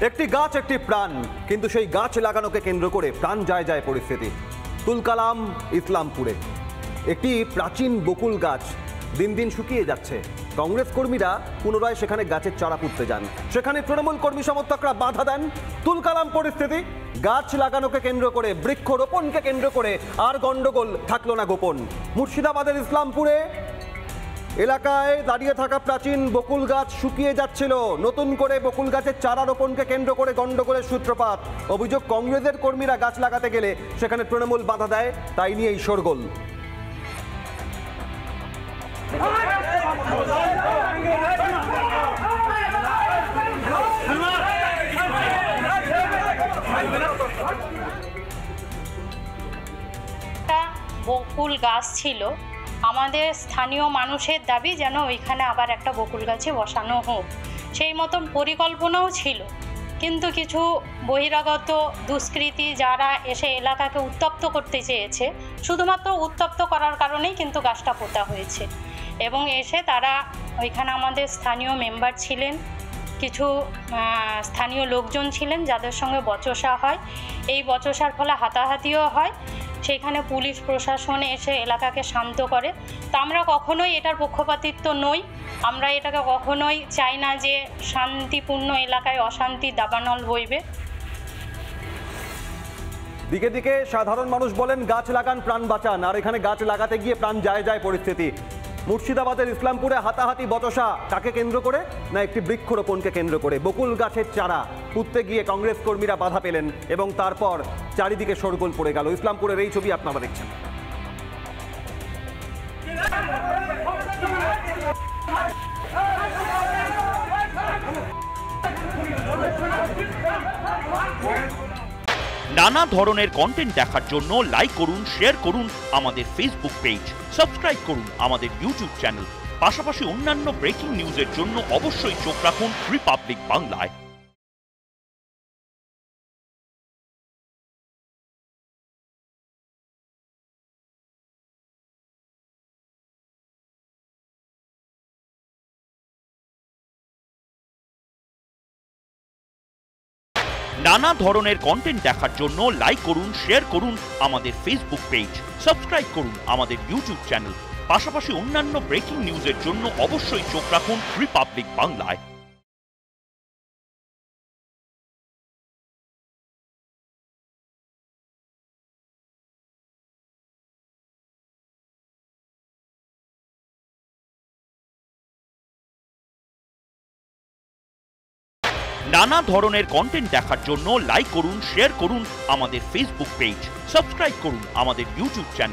একটি গাছ একটি প্রাণ, কিন্তু সেই গাছ লাগানোকে কেন্দ্র করে প্রাণ যায় যায় পরিস্থিতি। তুলকালাম ইসলামপুরে একটি প্রাচীন বকুল গাছ দিন দিন শুকিয়ে যাচ্ছে। কংগ্রেস কর্মীরা পুনরায় সেখানে গাছের চারা পুঁততে যান, সেখানে তৃণমূল কর্মী সমর্থকরা বাধা দেন। তুলকালাম পরিস্থিতি, গাছ লাগানোকে কেন্দ্র করে, বৃক্ষরোপণকে কেন্দ্র করে আর গন্ডগোল থাকলো না গোপন। মুর্শিদাবাদের ইসলামপুরে এলাকায় দাঁড়িয়ে থাকা প্রাচীন বকুল গাছ শুকিয়ে যাচ্ছিল। নতুন করে বকুল গাছের চারা রোপণকে কেন্দ্র করে গন্ডগোলের সূত্রপাত। অভিযোগ, কংগ্রেসের কর্মীরা গাছ লাগাতে গেলে সেখানে তৃণমূল বাধা দেয়, তাই নিয়ে এই শোরগোল। বকুল গাছ ছিল, আমাদের স্থানীয় মানুষের দাবি যেন ওইখানে আবার একটা বকুল গাছে বসানো হোক। সেই মতন পরিকল্পনাও ছিল, কিন্তু কিছু বহিরাগত দুষ্কৃতী যারা এসে এলাকাকে উত্তপ্ত করতে চেয়েছে, শুধুমাত্র উত্তপ্ত করার কারণেই কিন্তু গাছটা পোঁতা হয়েছে। এবং এসে তারা ওইখানে আমাদের স্থানীয় মেম্বার ছিলেন, কিছু স্থানীয় লোকজন ছিলেন যাদের সঙ্গে বচসা হয়। এই বচসার ফলে হাতাহাতিও হয়। সেখানে পুলিশ প্রশাসন এসে এলাকাকে শান্ত করে। তা আমরা কখনোই এটার পক্ষপাতিত্ব নই, আমরা এটাকে কখনোই চাই না যে শান্তিপূর্ণ এলাকায় অশান্তি দাবানল বইবে। দিকে দিকে সাধারণ মানুষ বলেন গাছ লাগান প্রাণ বাঁচান, আর এখানে গাছ লাগাতে গিয়ে প্রাণ যায় যায় পরিস্থিতি। মুর্শিদাবাদের ইসলামপুরে হাতাহাতি বচসা কাকে কেন্দ্র করে? না একটি বৃক্ষরোপণকে কেন্দ্র করে। বকুল গাছের চারা পুঁততে গিয়ে কংগ্রেস কর্মীরা বাধা পেলেন এবং তারপর চারিদিকে শোরগোল পড়ে গেল। ইসলামপুরের এই ছবি আপনারা দেখছেন। নানা ধরনের কন্টেন্ট দেখার জন্য লাইক করুন, শেয়ার করুন আমাদের ফেসবুক পেজ, সাবস্ক্রাইব করুন আমাদের ইউটিউব চ্যানেল। পাশাপাশি অন্যান্য ব্রেকিং নিউজের জন্য অবশ্যই চোখ রাখুন রিপাবলিক বাংলায়। নানা ধরনের কন্টেন্ট দেখার জন্য লাইক করুন, শেয়ার করুন আমাদের ফেসবুক পেজ, সাবস্ক্রাইব করুন আমাদের ইউটিউব চ্যানেল। পাশাপাশি অন্যান্য ব্রেকিং নিউজের জন্য অবশ্যই চোখ রাখুন রিপাবলিক বাংলায়। নানা ধরনের কন্টেন্ট দেখার জন্য লাইক করুন, শেয়ার করুন আমাদের ফেসবুক পেজ, সাবস্ক্রাইব করুন আমাদের ইউটিউব চ্যানেল।